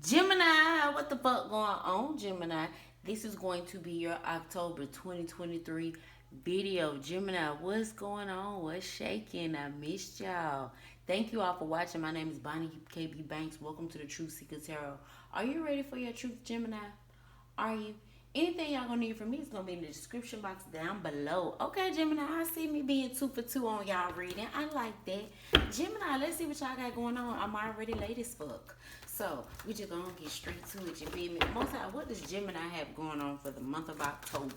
Gemini, what the fuck going on, Gemini? This is going to be your October 2023 video. Gemini, what's going on? What's shaking? I missed y'all. Thank you all for watching. My name is Bonnie KB Banks. Welcome to the Truth Seeker Tarot. Are you ready for your truth, Gemini? Are you? Anything y'all gonna need from me is gonna be in the description box down below. Okay, Gemini, I see me being 2 for 2 on y'all reading. I like that. Gemini, let's see what y'all got going on. I'm already late as fuck. So, we just gonna get straight to it, you feel me? Most time, what does Gemini have going on for the month of October?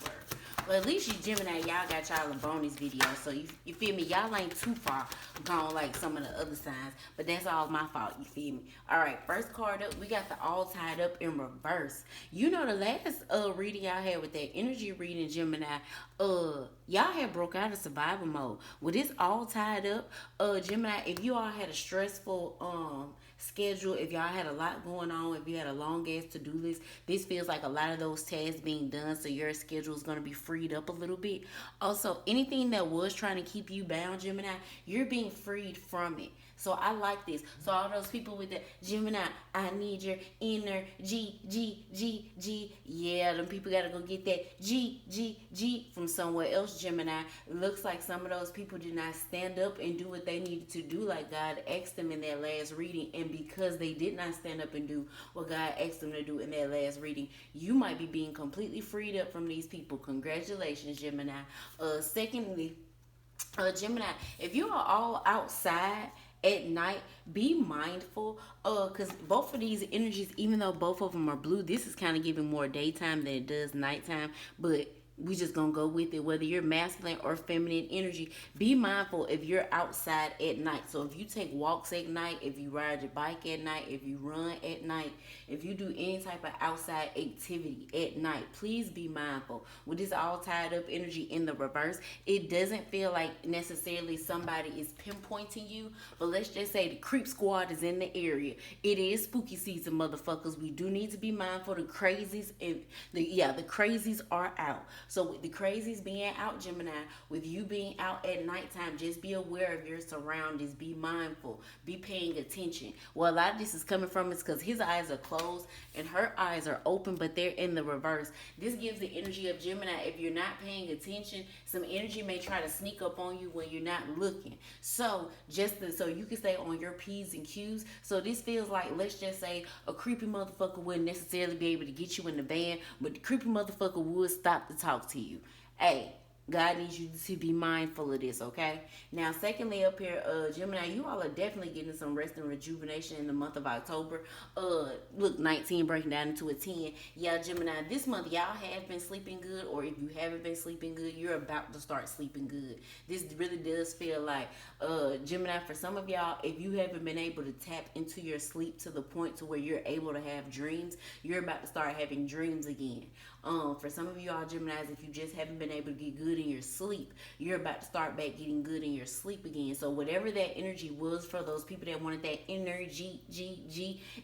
Well, at least you Gemini, y'all got y'all a bonus video. So, you feel me? Y'all ain't too far gone like some of the other signs. But that's all my fault, you feel me? Alright, first card up, we got the all tied up in reverse. You know the last reading y'all had with that energy reading, Gemini, y'all had broke out of survival mode. With this all tied up, Gemini, if you all had a stressful schedule, if y'all had a lot going on, if you had a long ass to-do list, this feels like a lot of those tasks being done, so your schedule is going to be freed up a little bit. Also, anything that was trying to keep you bound, Gemini, you're being freed from it. So I like this. So all those people with the Gemini, I need your inner G. Yeah, them people gotta go get that G from somewhere else, Gemini. Looks like some of those people did not stand up and do what they needed to do like God asked them in their last reading. And because they did not stand up and do what God asked them to do in their last reading, you might be being completely freed up from these people. Congratulations, Gemini. Secondly, Gemini, if you are all outside at night, be mindful, because both of these energies, even though both of them are blue, this is kind of giving more daytime than it does nighttime, but we just gonna go with it. Whether you're masculine or feminine energy, be mindful if you're outside at night. So if you take walks at night, if you ride your bike at night, if you run at night, if you do any type of outside activity at night, please be mindful. With this all tied up energy in the reverse, it doesn't feel like necessarily somebody is pinpointing you, but let's just say the creep squad is in the area. It is spooky season, motherfuckers. We do need to be mindful. The crazies and the crazies are out. So with the crazies being out, Gemini, with you being out at nighttime, just be aware of your surroundings. Be mindful. Be paying attention. Well, a lot of this is coming from is because his eyes are closed and her eyes are open, but they're in the reverse. This gives the energy of Gemini. If you're not paying attention, some energy may try to sneak up on you when you're not looking. So so you can stay on your P's and Q's. So this feels like, let's just say, a creepy motherfucker wouldn't necessarily be able to get you in the van, but the creepy motherfucker would stop to talk to you. Hey, God needs you to be mindful of this, okay? Now, secondly, up here, Gemini, you all are definitely getting some rest and rejuvenation in the month of October. Look, 19 breaking down into a 10. Yeah, Gemini, this month, y'all have been sleeping good, or if you haven't been sleeping good, you're about to start sleeping good. This really does feel like, Gemini, for some of y'all, if you haven't been able to tap into your sleep to the point to where you're able to have dreams, you're about to start having dreams again. For some of y'all Geminis, if you just haven't been able to get good in your sleep, you're about to start back getting good in your sleep again. So whatever that energy was for those people that wanted that energy,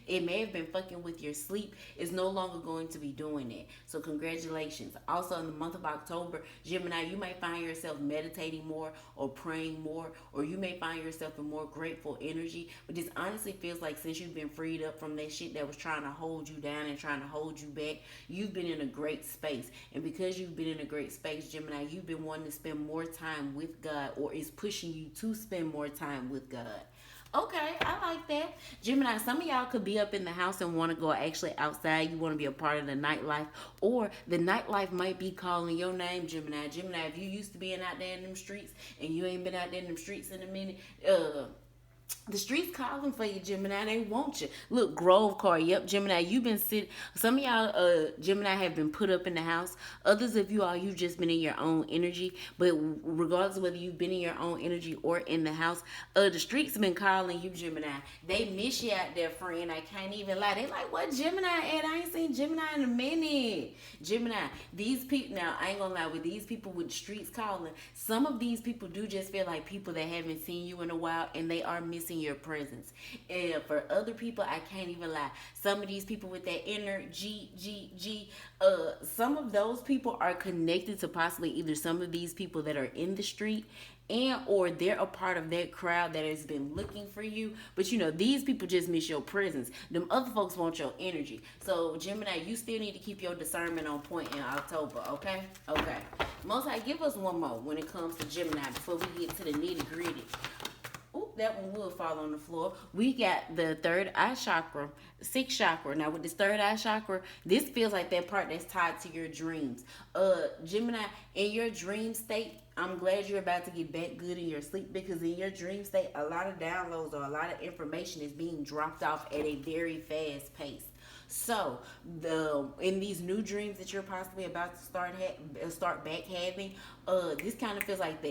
it may have been fucking with your sleep. It's no longer going to be doing that. So congratulations. Also in the month of October, Gemini, you may find yourself meditating more or praying more, or you may find yourself in more grateful energy. But this honestly feels like since you've been freed up from that shit that was trying to hold you down and trying to hold you back, you've been in a great space. And because you've been in a great space, Gemini, you've been wanting to spend more time with God, or is pushing you to spend more time with God. Okay, I like that. Gemini, some of y'all could be up in the house and want to go actually outside. You want to be a part of the nightlife, or the nightlife might be calling your name, Gemini. Gemini, if you used to being out there in them streets and you ain't been out there in them streets in a minute, the streets calling for you, Gemini. They want you. Look, Grove card. Yep, Gemini. You've been sitting. Some of y'all, Gemini, have been put up in the house. Others of you all, you've just been in your own energy. But regardless of whether you've been in your own energy or in the house, the streets have been calling you, Gemini. They miss you out there, friend. I can't even lie. They like, what Gemini at? I ain't seen Gemini in a minute. Gemini, these people, now, I ain't gonna lie, with these people with streets calling, some of these people do just feel like people that haven't seen you in a while, and they are missing missing your presence. And for other people, I can't even lie. Some of these people with that inner some of those people are connected to possibly either some of these people that are in the street, and or they're a part of that crowd that has been looking for you. But you know, these people just miss your presence. Them other folks want your energy. So Gemini, you still need to keep your discernment on point in October. Okay. Most High, give us one more when it comes to Gemini before we get to the nitty gritty. Ooh, that one will fall on the floor. We got the third eye chakra, sixth chakra. Now with this third eye chakra, this feels like that part that's tied to your dreams. Gemini, in your dream state, I'm glad you're about to get back good in your sleep, because in your dream state, a lot of downloads or a lot of information is being dropped off at a very fast pace. So in these new dreams that you're possibly about to start back having, this kind of feels like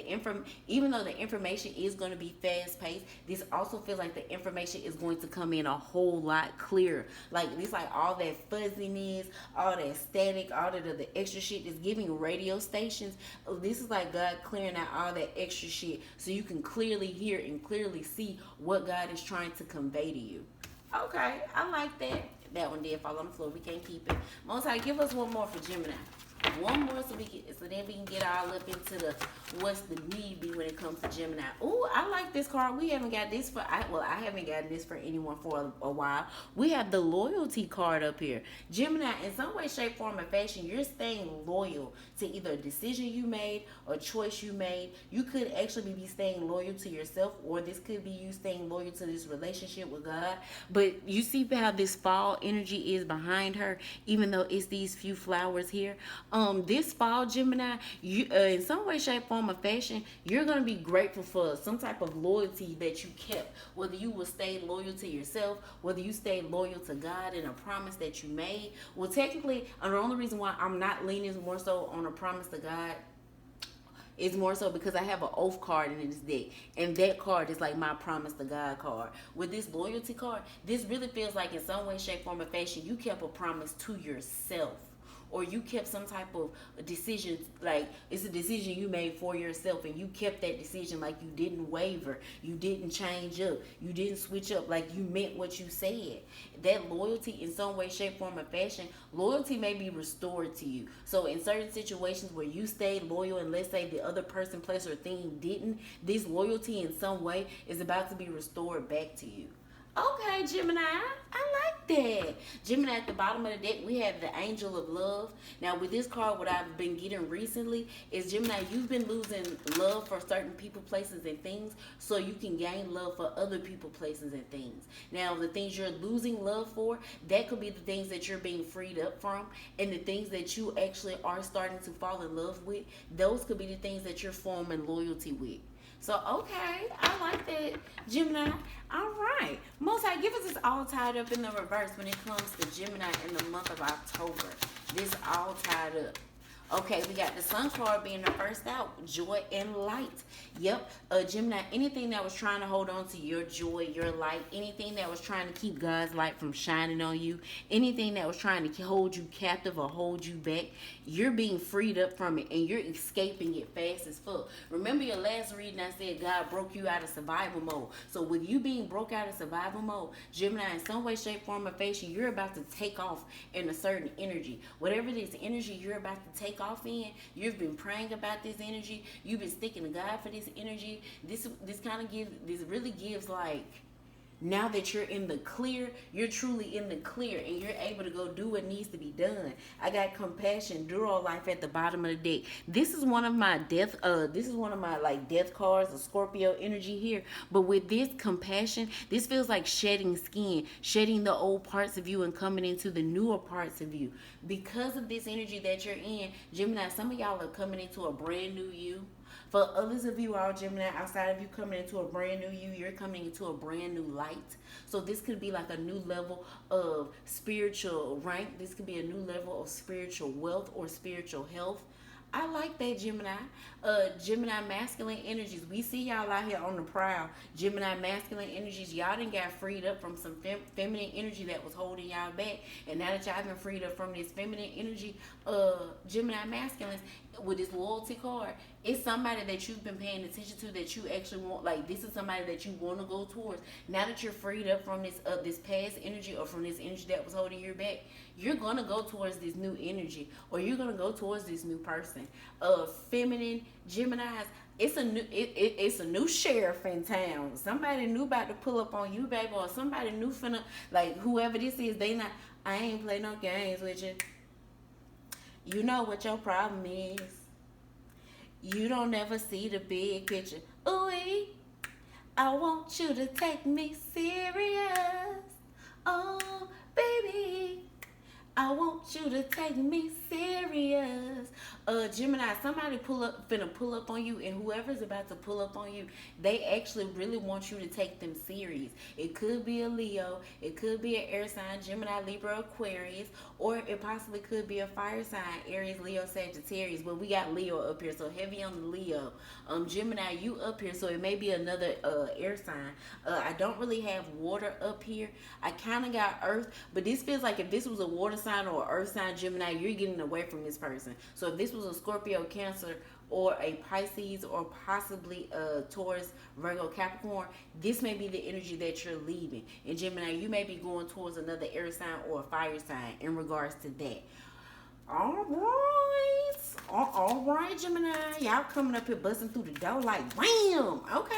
even though the information is going to be fast paced, this also feels like the information is going to come in a whole lot clearer. Like this, like all that fuzziness, all that static, all of the extra shit is giving radio stations. This is like God clearing out all that extra shit so you can clearly hear and clearly see what God is trying to convey to you. Okay, I like that. That one did fall on the floor. We can't keep it. Most High, give us one more for Gemini. One more so then we can get all up into the what's the need be when it comes to Gemini. Ooh, I like this card. We haven't got this I haven't gotten this for anyone for a while. We have the loyalty card up here. Gemini, in some way, shape, form, or fashion, you're staying loyal to either a decision you made or choice you made. You could actually be staying loyal to yourself, or this could be you staying loyal to this relationship with God. But you see how this fall energy is behind her, even though it's these few flowers here. This fall, Gemini, you in some way, shape, form, or fashion, you're gonna be grateful for some type of loyalty that you kept. Whether you will stay loyal to yourself, whether you stay loyal to God and a promise that you made. Well, technically, the only reason why I'm not leaning more so on a promise to God is more so because I have an oath card in this deck, and that card is like my promise to God card. With this loyalty card, this really feels like in some way, shape, form, or fashion, you kept a promise to yourself. Or you kept some type of decision, like it's a decision you made for yourself, and you kept that decision, like you didn't waver, you didn't change up, you didn't switch up, like you meant what you said. That loyalty, in some way, shape, form, or fashion, loyalty may be restored to you. So in certain situations where you stayed loyal, and let's say the other person, place, or thing didn't, this loyalty in some way is about to be restored back to you. Okay, Gemini, I like that. Gemini, at the bottom of the deck, we have the Angel of Love. Now, with this card, what I've been getting recently is, Gemini, you've been losing love for certain people, places, and things, so you can gain love for other people, places, and things. Now, the things you're losing love for, that could be the things that you're being freed up from, and the things that you actually are starting to fall in love with, those could be the things that you're forming loyalty with. So, okay, I like that, Gemini. All right. Most High, give us this all tied up in the reverse when it comes to Gemini in the month of October. This all tied up. Okay, we got the Sun card being the first out, joy and light. Yep, Gemini, anything that was trying to hold on to your joy, your light, anything that was trying to keep God's light from shining on you, anything that was trying to hold you captive or hold you back, you're being freed up from it, and you're escaping it fast as fuck. Remember your last reading, I said God broke you out of survival mode. So with you being broke out of survival mode, Gemini, in some way, shape, form, or fashion, you're about to take off in a certain energy. Whatever this energy you're about to take off in, you've been praying about this energy, you've been sticking to God for this energy. This really gives, like, now that you're in the clear, you're truly in the clear, and you're able to go do what needs to be done. I got compassion, Duro life at the bottom of the deck. This is one of my death like death cards, a Scorpio energy here. But with this compassion, this feels like shedding skin, shedding the old parts of you and coming into the newer parts of you. Because of this energy that you're in, Gemini, some of y'all are coming into a brand new you. For others of you, all Gemini, outside of you coming into a brand new you, you're coming into a brand new light. So this could be like a new level of spiritual rank. This could be a new level of spiritual wealth or spiritual health. I like that, Gemini. Gemini masculine energies. We see y'all out here on the prowl. Gemini masculine energies. Y'all done got freed up from some feminine energy that was holding y'all back. And now that y'all been freed up from this feminine energy, Gemini masculines, with this loyalty card, It's somebody that you've been paying attention to, that you actually want. Like, this is somebody that you want to go towards. Now that you're freed up from this past energy, or from this energy that was holding you back, you're gonna go towards this new energy, or you're gonna go towards this new person. Feminine Geminis. It's a new sheriff in town. Somebody new about to pull up on you, baby, or somebody new finna, like, whoever this is. They not. I ain't play no games with you. You know what your problem is. You don't ever see the big picture. Ooh, I want you to take me serious. Oh, baby, I want you to take me serious. Gemini, somebody finna pull up on you, and whoever's about to pull up on you, they actually really want you to take them serious. It could be a Leo, it could be an air sign, Gemini, Libra, Aquarius, or it possibly could be a fire sign, Aries, Leo, Sagittarius. But we got Leo up here, so heavy on the Leo. Gemini, you up here, so it may be another air sign. I don't really have water up here. I kind of got earth, but this feels like if this was a water sign or earth sign, Gemini, you're getting away from this person. So if this was a Scorpio, Cancer, or a Pisces, or possibly a Taurus, Virgo, Capricorn, this may be the energy that you're leaving. And Gemini, you may be going towards another air sign or a fire sign in regards to that. All right, Gemini. Y'all coming up here busting through the door like wham. Okay.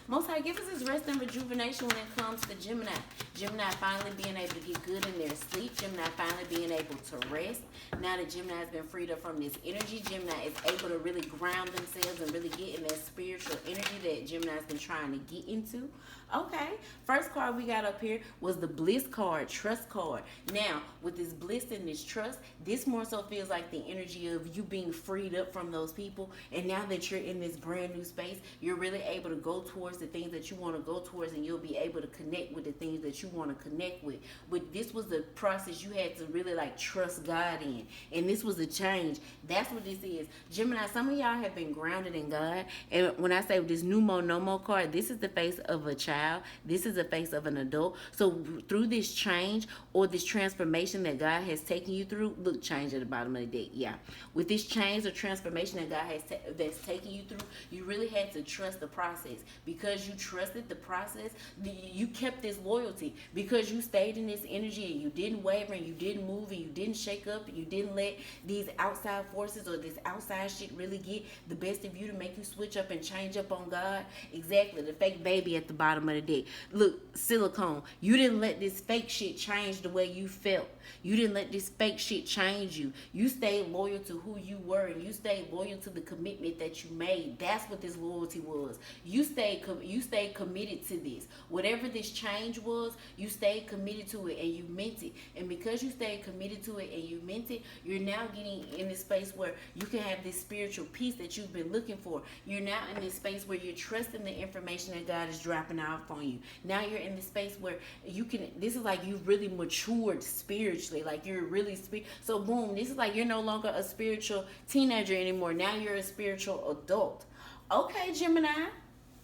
Most High, give us his rest and rejuvenation when it comes to Gemini. Gemini finally being able to get good in their sleep. Gemini finally being able to rest. Now that Gemini has been freed up from this energy, Gemini is able to really ground themselves and really get in that spiritual energy that Gemini has been trying to get into. Okay. First card we got up here was the Bliss card, Trust card. Now, with this bliss and this trust, this more so feels like the energy of you being freed up from those people. And now that you're in this brand new space, you're really able to go towards the things that you want to go towards, and you'll be able to connect with the things that you want to connect with. But this was the process you had to really like trust God in. And this was a change. That's what this is. Gemini, some of y'all have been grounded in God. And when I say this new no more card, this is the face of a child. This is the face of an adult. So through this change or this transformation that God has taken you through, look, change at the bottom of the deck. Yeah. With this change or transformation that God has that's taken you through, you really had to trust the process. Because you trusted the process, you kept this loyalty. Because you stayed in this energy and you didn't waver and you didn't move and you didn't shake up and you didn't let these outside forces or this outside shit really get the best of you to make you switch up and change up on God. Exactly. The fake baby at the bottom of the deck. Look, silicone. You didn't let this fake shit change the way you felt. You didn't let this fake shit change you. You stayed loyal to who you were, and you stayed loyal to the commitment that you made. That's what this loyalty was. You stayed committed to this. Whatever this change was, you stayed committed to it and you meant it. And because you stayed committed to it and you meant it, you're now getting in this space where you can have this spiritual peace that you've been looking for. You're now in this space where you're trusting the information that God is dropping off on you. Now you're in this space where you can, this is like you've really matured spiritually. Like you're really, so boom, this is like you're no longer a spiritual teenager anymore. Now you're a spiritual adult. Okay, Gemini.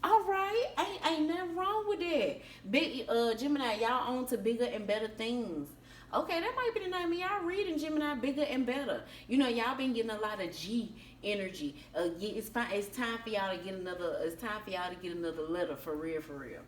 All right, ain't nothing wrong with that. Big Gemini, y'all on to bigger and better things. Okay, that might be the name of y'all reading, Gemini, bigger and better. You know, y'all been getting a lot of G energy. It's fine. It's time for y'all to get another. It's time for y'all to get another letter for real, for real.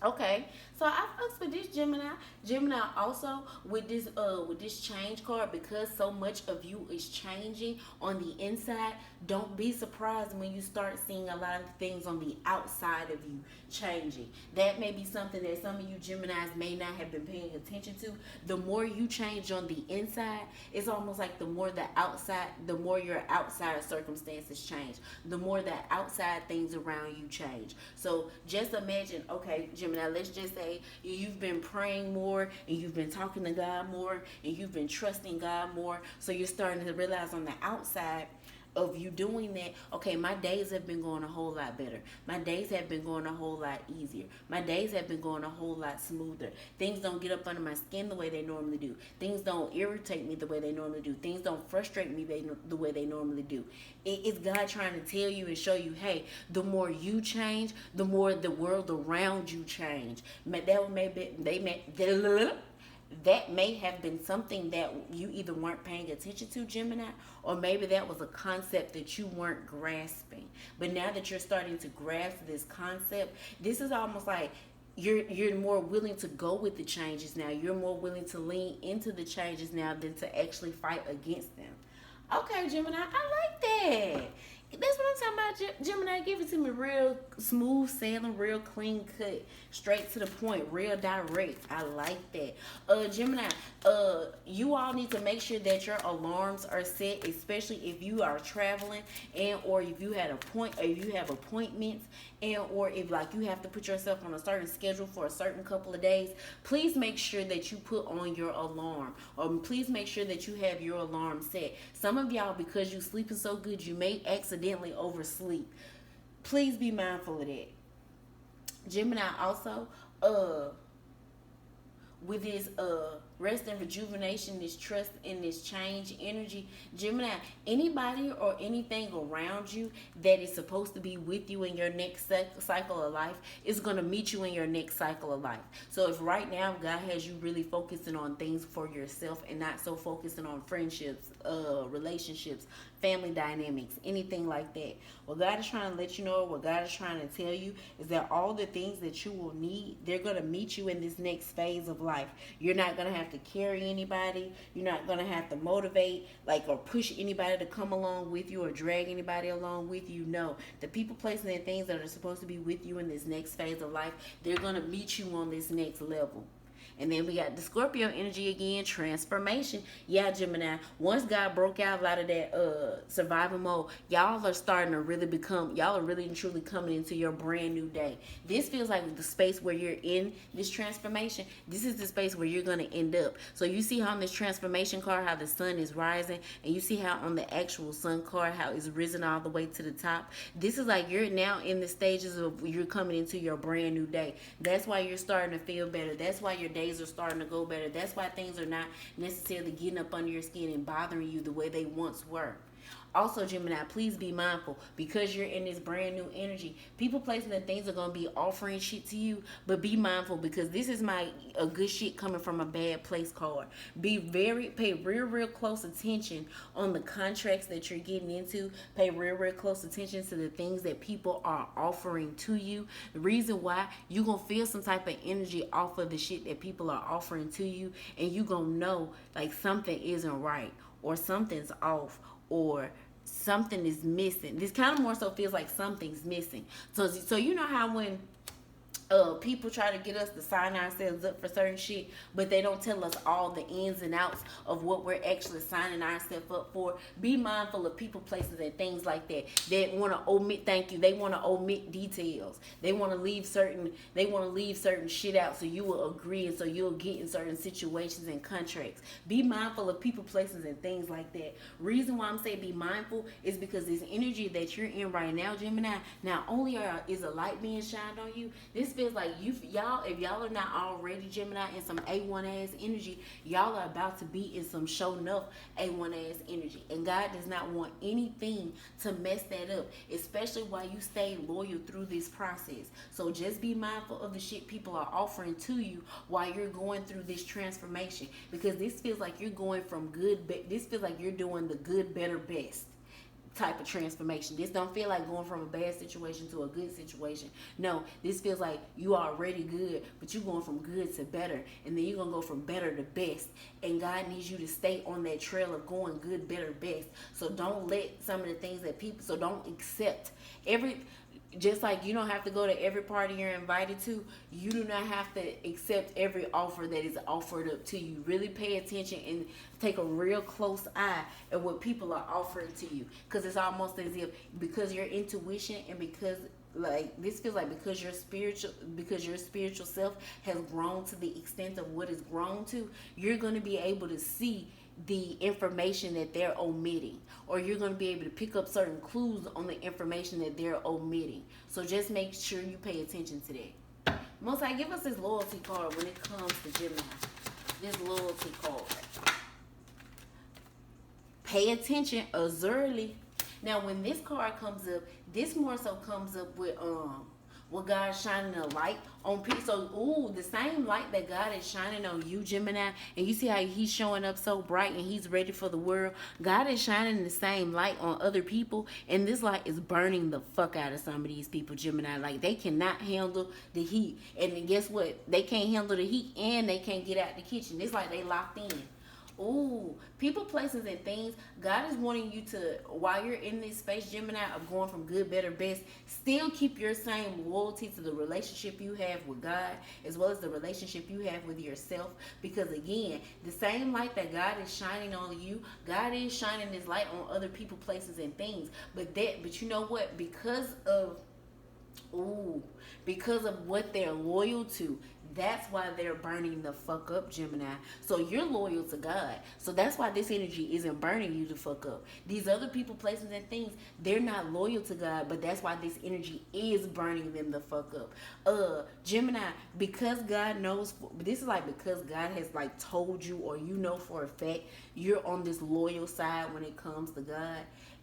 Okay, so I fucks with this Gemini. Gemini also with this change card, because so much of you is changing on the inside. Don't be surprised when you start seeing a lot of things on the outside of you changing. That may be something that some of you Geminis may not have been paying attention to. The more you change on the inside, it's almost like the more your outside circumstances change, the more the outside things around you change. So just imagine, okay, Gemini, let's just say you've been praying more and you've been talking to God more and you've been trusting God more. So you're starting to realize on the outside of you doing that, okay, my days have been going a whole lot better. My days have been going a whole lot easier. My days have been going a whole lot smoother. Things don't get up under my skin the way they normally do. Things don't irritate me the way they normally do. Things don't frustrate me the way they normally do. It's God trying to tell you and show you, hey, the more you change, the more the world around you change. that may have been something that you either weren't paying attention to, Gemini, or maybe that was a concept that you weren't grasping. But now that you're starting to grasp this concept, this is almost like you're more willing to go with the changes now. You're more willing to lean into the changes now than to actually fight against them. Okay, Gemini, I like that. That's what I'm talking about, Gemini. Give it to me real smooth sailing, real clean cut, straight to the point, real direct. I like that. Gemini, you all need to make sure that your alarms are set, especially if you are traveling and or if you had if you have appointments and or if like you have to put yourself on a certain schedule for a certain couple of days. Please make sure that you put on your alarm, or please make sure that you have your alarm set. Some of y'all, because you sleeping so good, you may accidentally oversleep. Please be mindful of that. Gemini also, with this rest and rejuvenation, this trust and this change energy, Gemini, anybody or anything around you that is supposed to be with you in your next cycle of life is going to meet you in your next cycle of life. So if right now God has you really focusing on things for yourself and not so focusing on friendships, relationships, family dynamics, anything like that, what God is trying to let you know, what God is trying to tell you is that all the things that you will need, they're going to meet you in this next phase of life. You're not going to have to carry anybody. You're not going to have to motivate or push anybody to come along with you or drag anybody along with you. No, the people, places, and things that are supposed to be with you in this next phase of life, they're going to meet you on this next level. And then we got the Scorpio energy again, transformation. Yeah, Gemini, once God broke out of that survival mode, y'all are starting to really y'all are really and truly coming into your brand new day. This feels like the space where you're in this transformation. This is the space where you're going to end up. So you see how on this transformation card, how the sun is rising, and you see how on the actual sun card, how it's risen all the way to the top. This is like you're now in the stages of you're coming into your brand new day. That's why you're starting to feel better. That's why your days are starting to go better. That's why things are not necessarily getting up under your skin and bothering you the way they once were. Also, Gemini, please be mindful because you're in this brand new energy. People, places, and things are going to be offering shit to you, but be mindful because this is a good shit coming from a bad place card. Pay real close attention on the contracts that you're getting into. Pay real close attention to the things that people are offering to you. The reason why, you're going to feel some type of energy off of the shit that people are offering to you, and you're going to know like something isn't right or something's off or something is missing. This kind of more so feels like something's missing. So you know how when people try to get us to sign ourselves up for certain shit, but they don't tell us all the ins and outs of what we're actually signing ourselves up for. Be mindful of people, places, and things like that. They want to omit, thank you. They want to omit details. They want to leave certain shit out so you will agree and so you'll get in certain situations and contracts. Be mindful of people, places, and things like that. Reason why I'm saying be mindful is because this energy that you're in right now, Gemini, not only is a light being shined on you, this feels like if y'all are not already, Gemini, in some A1 ass energy, y'all are about to be in some show enough A1 ass energy. And God does not want anything to mess that up, especially while you stay loyal through this process. So just be mindful of the shit people are offering to you while you're going through this transformation, because this feels like you're going from this feels like you're doing the good, better, best type of transformation. This don't feel like going from a bad situation to a good situation. No, this feels like you are already good, but you're going from good to better, and then you're gonna go from better to best. And God needs you to stay on that trail of going good, better, best. So don't let some of the things that so don't accept just like you don't have to go to every party you're invited to, you do not have to accept every offer that is offered up to you. Really pay attention and take a real close eye at what people are offering to you, because it's almost as if, because your intuition and because this feels like because your spiritual self has grown to the extent of what it's grown to, you're going to be able to see the information that they're omitting, or you're going to be able to pick up certain clues on the information that they're omitting. So just make sure you pay attention to that. Most High, give us this loyalty card when it comes to Gemini. This loyalty card. Pay attention, observely. Now, when this card comes up, this more so comes up with Well, God's shining a light on people. So, ooh, the same light that God is shining on you, Gemini, and you see how he's showing up so bright and he's ready for the world. God is shining the same light on other people, and this light is burning the fuck out of some of these people, Gemini. Like, they cannot handle the heat. And then guess what? They can't handle the heat and they can't get out the kitchen. It's like they locked in. Ooh, people, places, and things. God is wanting you to, while you're in this space, Gemini, of going from good, better, best, still keep your same loyalty to the relationship you have with God, as well as the relationship you have with yourself. Because again, the same light that God is shining on you, God is shining this light on other people, places, and things. But you know what? Because of what they're loyal to, that's why they're burning the fuck up, Gemini. So you're loyal to God. So that's why this energy isn't burning you the fuck up. These other people, places, and things, they're not loyal to God, but that's why this energy is burning them the fuck up. Gemini, because God knows, this is like because God has like told you, or you know for a fact, you're on this loyal side when it comes to God.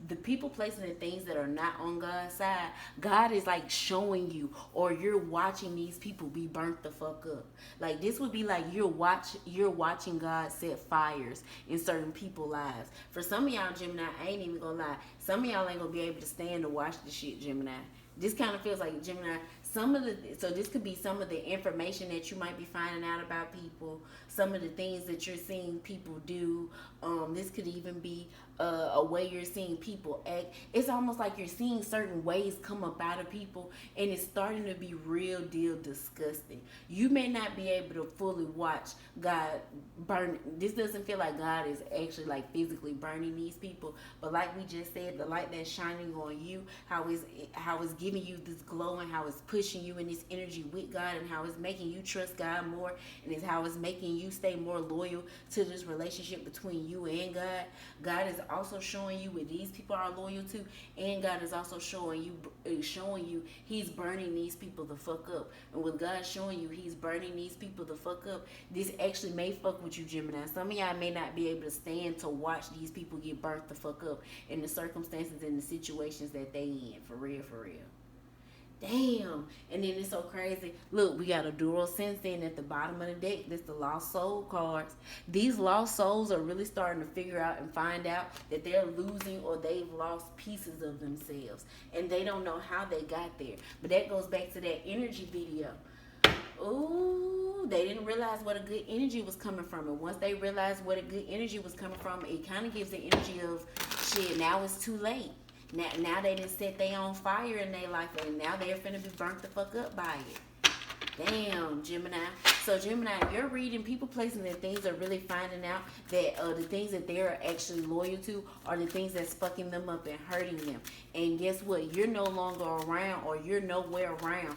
The people, places, and things that are not on God's side, God is like showing you, or you're watching these people be burnt the fuck up. Like, this would be like you're watching God set fires in certain people's lives. For some of y'all, Gemini, I ain't even gonna lie, some of y'all ain't gonna be able to stand to watch the shit, Gemini. This kind of feels like, Gemini, so this could be some of the information that you might be finding out about people, some of the things that you're seeing people do. This could even be a way you're seeing people act. It's almost like you're seeing certain ways come up out of people, and it's starting to be real deal disgusting. You may not be able to fully watch God burn. This doesn't feel like God is actually like physically burning these people, but like we just said, the light that's shining on you, how it's giving you this glow, and how it's pushing you in this energy with God, and how it's making you trust God more, and it's how it's making you stay more loyal to this relationship between you and God. God is also showing you what these people are loyal to, and God is also showing you he's burning these people the fuck up. And with God showing you he's burning these people the fuck up, this actually may fuck with you, Gemini. Some of y'all may not be able to stand to watch these people get burnt the fuck up in the circumstances and the situations that they in. For real, for real. Damn. And then it's so crazy. Look, we got a dual sense in at the bottom of the deck. This the lost soul cards. These lost souls are really starting to figure out and find out that they're losing, or they've lost pieces of themselves, and they don't know how they got there. But that goes back to that energy video. Ooh, they didn't realize what a good energy was coming from. And once they realized what a good energy was coming from, it kind of gives the energy of, shit, now it's too late. Now they done set they on fire in their life, and now they're finna be burnt the fuck up by it. Damn, Gemini. So, Gemini, you're reading people, places, and things are really finding out that the things that they're actually loyal to are the things that's fucking them up and hurting them. And guess what? You're no longer around, or you're nowhere around.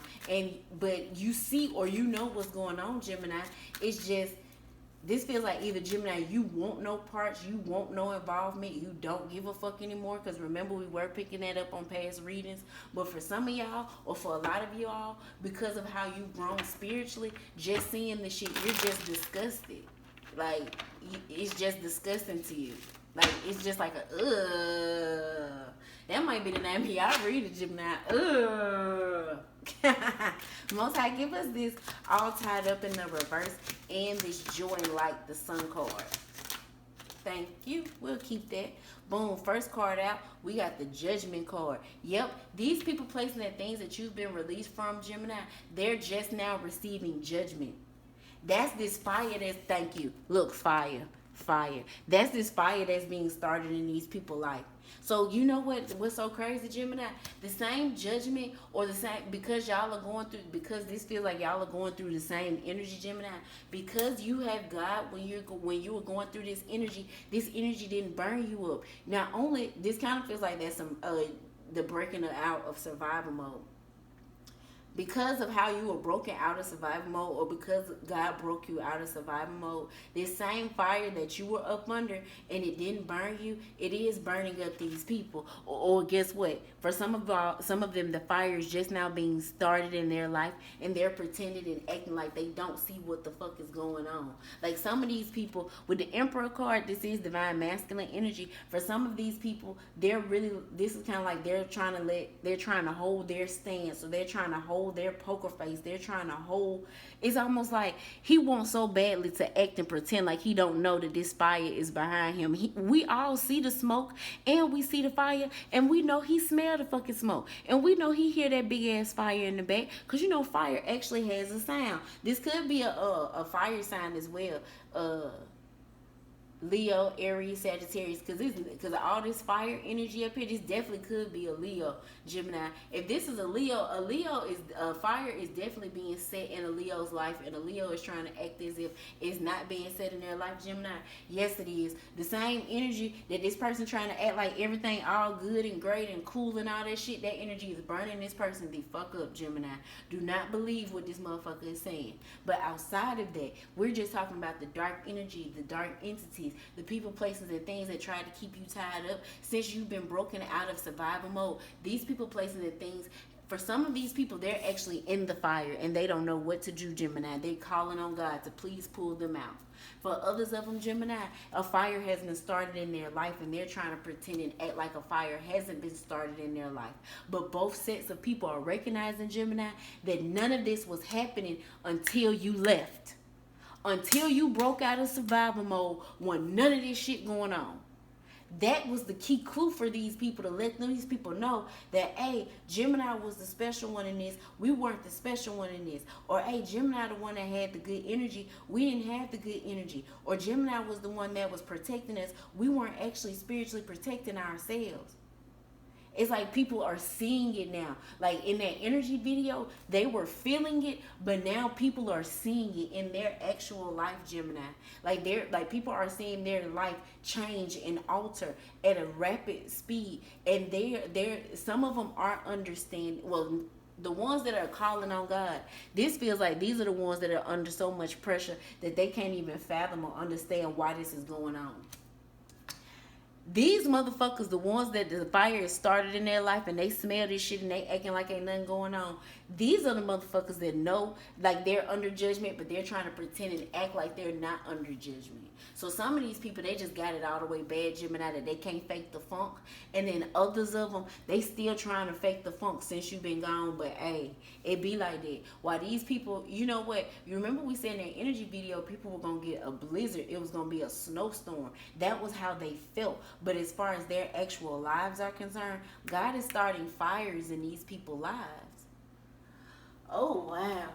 But you see, or you know what's going on, Gemini. It's just, this feels like either, Gemini, you want no parts, you want no involvement, you don't give a fuck anymore. Because remember, we were picking that up on past readings. But for some of y'all, or for a lot of y'all, because of how you've grown spiritually, just seeing the shit, you're just disgusted. Like, it's just disgusting to you. Like, it's just like a, ugh. That might be the name of y'all read it, Gemini. Ugh. Most High, give us this all tied up in the reverse, and this joy and light, the sun card. Thank you. We'll keep that. Boom. First card out, we got the judgment card. Yep. These people, placing the things that you've been released from, Gemini, they're just now receiving judgment. That's this fire that's, thank you. Look, fire. That's this fire that's being started in these people's life. So you know what's so crazy, Gemini? The same judgment, or the same, because y'all are going through, because this feels like y'all are going through the same energy, Gemini. Because you have God, when you were going through this energy didn't burn you up. Not only, this kind of feels like that's some the breaking out of survival mode. Because of how you were broken out of survival mode, or because God broke you out of survival mode, this same fire that you were up under and it didn't burn you, it is burning up these people. Or guess what? For some of them, the fire is just now being started in their life, and they're pretending and acting like they don't see what the fuck is going on. Like some of these people with the Emperor card, this is divine masculine energy. For some of these people, this is kind of like they're trying to hold their stance, so they're trying to hold hold their poker face. They're trying to hold. It's almost like he wants so badly to act and pretend like he don't know that this fire is behind him. We all see the smoke and we see the fire, and we know he smelled the fucking smoke, and we know he hear that big ass fire in the back, because you know fire actually has a sound. This could be a fire sign as well. Leo, Aries, Sagittarius, because all this fire energy up here, this definitely could be a Leo, Gemini. If this is a Leo is fire is definitely being set in a Leo's life, and a Leo is trying to act as if it's not being set in their life, Gemini. Yes, it is. The same energy that this person trying to act like everything all good and great and cool and all that shit, that energy is burning this person the fuck up, Gemini. Do not believe what this motherfucker is saying. But outside of that, we're just talking about the dark energy, the dark entities, the people, places, and things that try to keep you tied up since you've been broken out of survival mode. These people, places, and things, for some of these people, they're actually in the fire and they don't know what to do, Gemini. They're calling on God to please pull them out. For others of them, Gemini, a fire has been started in their life and they're trying to pretend and act like a fire hasn't been started in their life. But both sets of people are recognizing, Gemini, that none of this was happening until you left. Until you broke out of survival mode, when none of this shit going on. That was the key clue for these people, to let these people know that, hey, Gemini was the special one in this. We weren't the special one in this. Or, hey, Gemini the one that had the good energy. We didn't have the good energy. Or Gemini was the one that was protecting us. We weren't actually spiritually protecting ourselves. It's like people are seeing it now. Like in that energy video, they were feeling it, but now people are seeing it in their actual life, Gemini. Like people are seeing their life change and alter at a rapid speed, and they're some of them aren't understanding. Well, the ones that are calling on God, this feels like these are the ones that are under so much pressure that they can't even fathom or understand why this is going on. These motherfuckers, the ones that the fire has started in their life and they smell this shit and they acting like ain't nothing going on. These are the motherfuckers that know like they're under judgment, but they're trying to pretend and act like they're not under judgment. So some of these people, they just got it all the way bad, Gemini, that they can't fake the funk. And then others of them, they still trying to fake the funk since you've been gone. But hey, it be like that. Why these people, you know what? You remember we said in that energy video, people were going to get a blizzard. It was going to be a snowstorm. That was how they felt. But as far as their actual lives are concerned, God is starting fires in these people's lives. Oh, wow.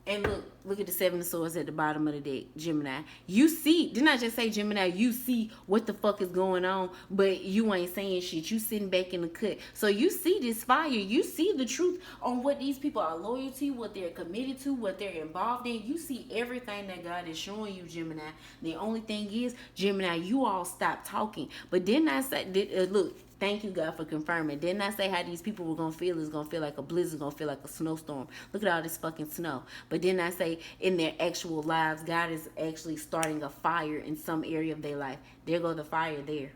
And look at the Seven of Swords at the bottom of the deck, Gemini. You see, didn't I just say, Gemini, you see what the fuck is going on, but you ain't saying shit. You sitting back in the cut. So you see this fire. You see the truth on what these people are loyal to, what they're committed to, what they're involved in. You see everything that God is showing you, Gemini. The only thing is, Gemini, you all stop talking. But didn't I say, look, thank you, God, for confirming. Didn't I say how these people were going to feel? It's going to feel like a blizzard, going to feel like a snowstorm. Look at all this fucking snow. But didn't I say in their actual lives, God is actually starting a fire in some area of their life. There go the fire there.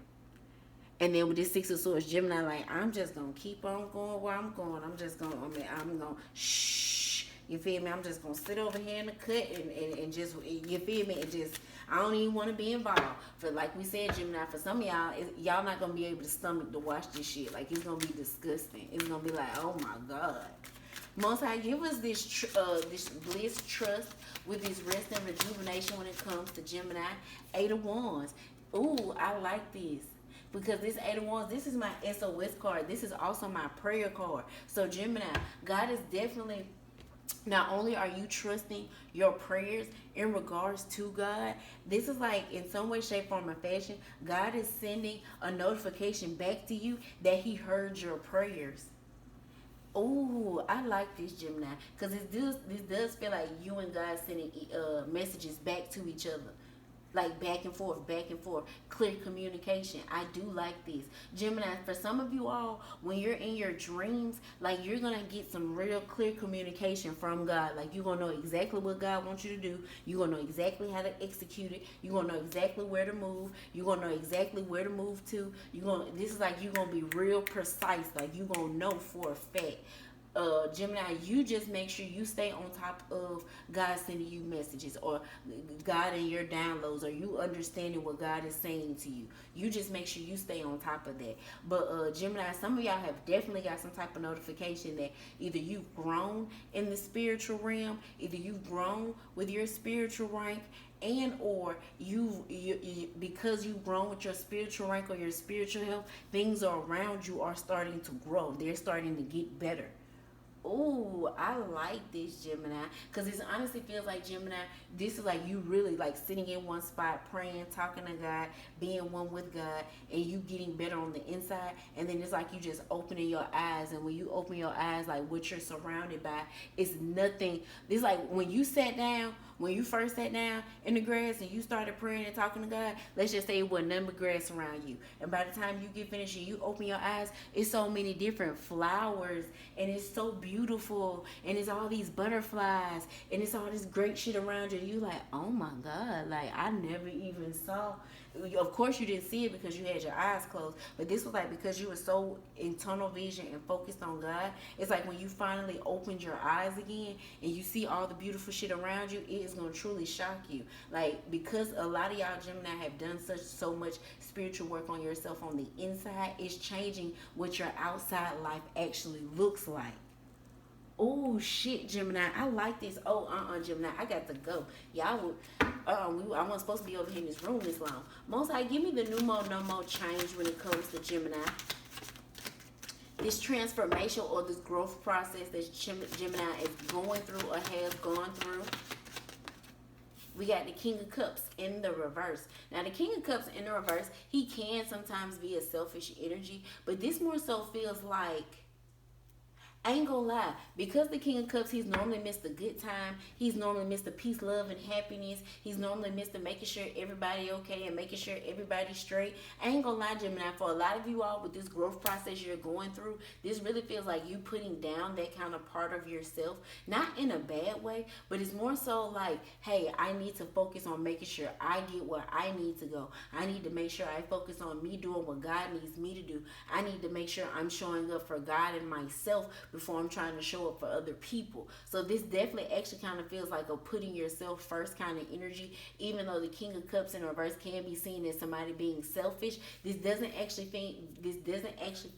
And then with this Six of Swords, Gemini, like, I'm just going to keep on going where I'm going. I'm going to, shh. You feel me? I'm just going to sit over here in the cut and just, you feel me? And just, I don't even want to be involved. For like we said, Gemini, for some of y'all not going to be able to stomach to watch this shit. Like, it's going to be disgusting. It's going to be like, oh my God. Most High, give us this bliss, trust, with this rest and rejuvenation when it comes to Gemini. Eight of Wands. Ooh, I like this. Because this Eight of Wands, this is my SOS card. This is also my prayer card. So Gemini, God is definitely, not only are you trusting your prayers in regards to God, this is like in some way, shape, form, or fashion, God is sending a notification back to you that he heard your prayers. Oh, I like this, Gemini, because this does feel like you and God sending messages back to each other. Like back and forth, clear communication. I do like this. Gemini, for some of you all, when you're in your dreams, like you're going to get some real clear communication from God. Like you're going to know exactly what God wants you to do. You're going to know exactly how to execute it. You're going to know exactly where to move. You're going to know exactly where to move to. This is like you're going to be real precise. Like you're going to know for a fact. Gemini, you just make sure you stay on top of God sending you messages, or God in your downloads, or you understanding what God is saying to you. You just make sure you stay on top of that. But Gemini, some of y'all have definitely got some type of notification that either you've grown in the spiritual realm, either you've grown with your spiritual rank, and or because you've grown with your spiritual rank or your spiritual health, things around you are starting to grow. They're starting to get better. Oh, I like this, Gemini, because it honestly feels like, Gemini, this is like you really like sitting in one spot, praying, talking to God, being one with God, and you getting better on the inside. And then it's like you just opening your eyes, and when you open your eyes, like what you're surrounded by is nothing. It's like when you sat down, when you first sat down in the grass and you started praying and talking to God, let's just say it wasn't nothing but grass around you. And by the time you get finished and you open your eyes, it's so many different flowers, and it's so beautiful, and it's all these butterflies, and it's all this great shit around you. And you like, oh my God, like I never even saw. Of course you didn't see it because you had your eyes closed, but this was like because you were so in tunnel vision and focused on God. It's like when you finally opened your eyes again and you see all the beautiful shit around you, it is going to truly shock you. Like, because a lot of y'all Gemini have done so much spiritual work on yourself on the inside, it's changing what your outside life actually looks like. Oh shit, Gemini, I like this. Oh, Gemini, I got to go. Y'all would, I wasn't supposed to be over here in this room this long. Most High, give me the no more change when it comes to Gemini. This transformation or this growth process that Gemini is going through or has gone through. We got the King of Cups in the reverse. Now, the King of Cups in the reverse, he can sometimes be a selfish energy, but this more so feels like, I ain't gonna lie, because the King of Cups, he's normally Mr. Good Time. He's normally Mr. Peace, Love, and Happiness. He's normally Mr. Making sure everybody okay and making sure everybody's straight. I ain't gonna lie, Gemini, for a lot of you all with this growth process you're going through, this really feels like you putting down that kind of part of yourself. Not in a bad way, but it's more so like, hey, I need to focus on making sure I get where I need to go. I need to make sure I focus on me doing what God needs me to do. I need to make sure I'm showing up for God and myself before I'm trying to show up for other people. So this definitely actually kind of feels like a putting yourself first kind of energy. Even though the King of Cups in reverse can be seen as somebody being selfish, this doesn't actually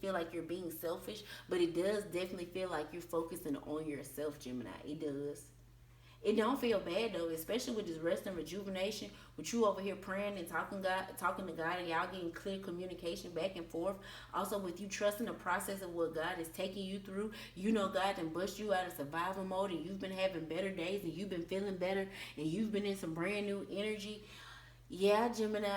feel like you're being selfish, but it does definitely feel like you're focusing on yourself, Gemini. It does. It don't feel bad though, especially with this rest and rejuvenation, with you over here praying and talking to God, and y'all getting clear communication back and forth. Also, with you trusting the process of what God is taking you through, you know God done bust you out of survival mode, and you've been having better days, and you've been feeling better, and you've been in some brand new energy. Yeah, Gemini,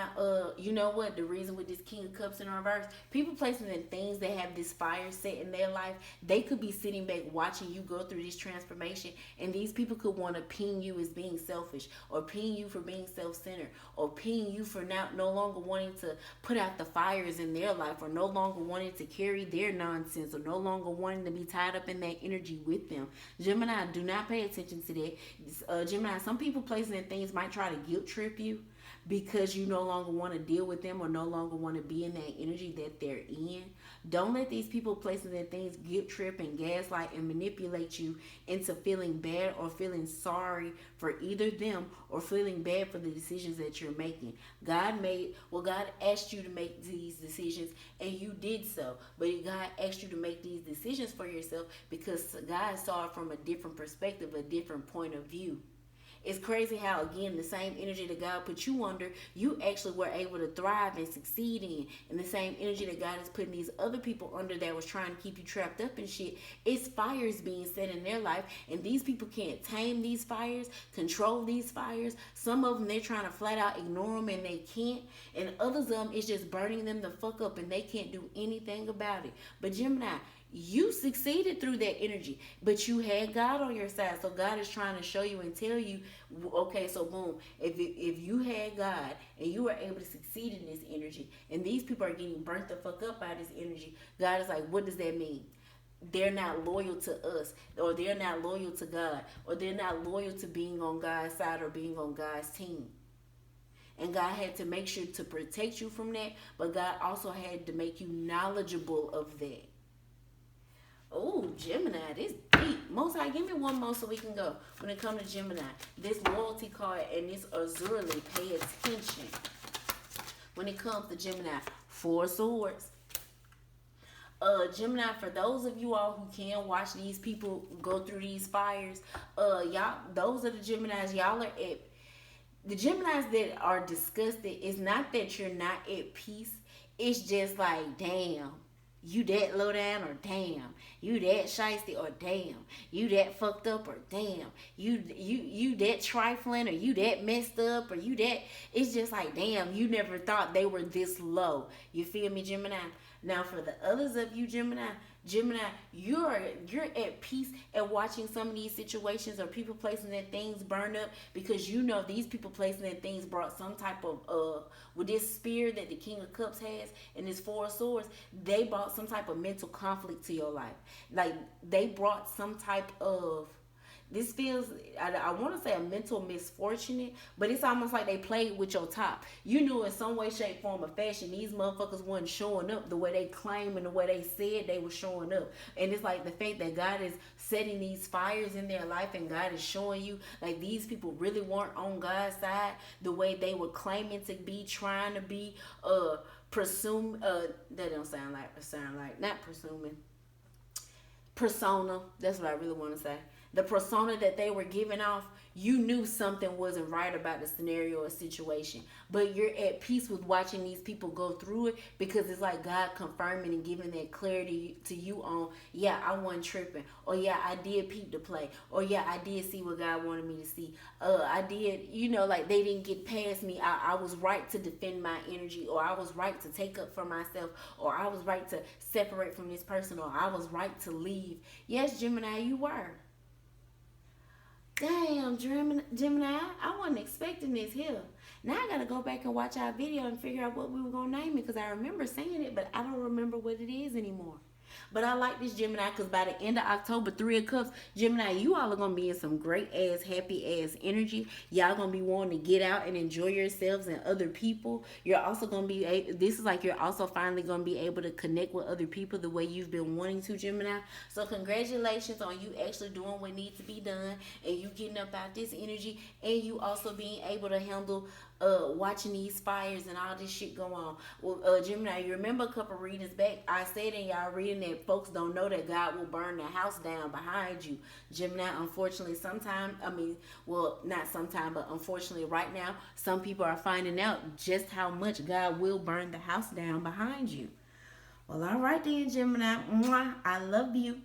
you know what? The reason with this King of Cups in reverse, people placing in things that have this fire set in their life, they could be sitting back watching you go through this transformation, and these people could want to ping you as being selfish, or ping you for being self-centered, or ping you for no longer wanting to put out the fires in their life, or no longer wanting to carry their nonsense, or no longer wanting to be tied up in that energy with them. Gemini, do not pay attention to that. Gemini, some people placing in things might try to guilt trip you because you no longer want to deal with them or no longer want to be in that energy that they're in. Don't let these people placing their things guilt trip and gaslight and manipulate you into feeling bad or feeling sorry for either them or feeling bad for the decisions that you're making. God asked you to make these decisions and you did so. But God asked you to make these decisions for yourself because God saw it from a different perspective, a different point of view. It's crazy how, again, the same energy that God put you under, you actually were able to thrive and succeed in. And the same energy that God is putting these other people under that was trying to keep you trapped up in shit, it's fires being set in their life. And these people can't tame these fires, control these fires. Some of them, they're trying to flat out ignore them and they can't. And others of them, it's just burning them the fuck up and they can't do anything about it. But Gemini, you succeeded through that energy, but you had God on your side. So God is trying to show you and tell you, okay, so boom, if you had God and you were able to succeed in this energy, and these people are getting burnt the fuck up by this energy, God is like, what does that mean? They're not loyal to us, or they're not loyal to God, or they're not loyal to being on God's side or being on God's team. And God had to make sure to protect you from that, but God also had to make you knowledgeable of that. Oh, Gemini, this deep. Most High, give me one more so we can go. When it comes to Gemini, this loyalty card and this azurely, pay attention. When it comes to Gemini, Four of Swords. Gemini, for those of you all who can watch these people go through these fires, y'all, those are the Geminis. Y'all are at the Geminis that are disgusted. It's not that you're not at peace. It's just like, damn, you that low down, or damn, you that shiesty, or damn, you that fucked up, or damn, you that trifling, or you that messed up, or you that. It's just like, damn, you never thought they were this low. You feel me, Gemini? Now, for the others of you, Gemini, you're at peace at watching some of these situations or people placing their things burn up, because you know these people placing their things brought some type of with this spear that the King of Cups has and this Four of Swords, they brought some type of mental conflict to your life. Like, they brought some type of, this feels, I want to say a mental misfortune, but it's almost like they played with your top. You knew in some way, shape, form, or fashion, these motherfuckers wasn't showing up the way they claim and the way they said they were showing up. And it's like the fact that God is setting these fires in their life, and God is showing you like these people really weren't on God's side the way they were claiming to be, trying to be, presume, that don't sound like, not presuming, persona. That's what I really want to say. The persona that they were giving off, you knew something wasn't right about the scenario or situation. But you're at peace with watching these people go through it, because it's like God confirming and giving that clarity to you on, yeah, I wasn't tripping. Or yeah, I did peep the play. Or yeah, I did see what God wanted me to see. I did, like they didn't get past me. I was right to defend my energy, or I was right to take up for myself, or I was right to separate from this person, or I was right to leave. Yes, Gemini, you were. Damn, Gemini, I wasn't expecting this here. Now I gotta go back and watch our video and figure out what we were gonna name it, because I remember saying it, but I don't remember what it is anymore. But I like this, Gemini, because by the end of October, Three of Cups, Gemini, you all are going to be in some great ass, happy ass energy. Y'all going to be wanting to get out and enjoy yourselves and other people. You're also going to be, this is like you're also finally going to be able to connect with other people the way you've been wanting to, Gemini. So congratulations on you actually doing what needs to be done, and you getting up out this energy, and you also being able to handle watching these fires and all this shit go on. Well, Gemini, you remember a couple readings back, I said in y'all reading that folks don't know that God will burn the house down behind you. Gemini, unfortunately, not sometime, but unfortunately right now, some people are finding out just how much God will burn the house down behind you. Well, all right then, Gemini. Mwah, I love you.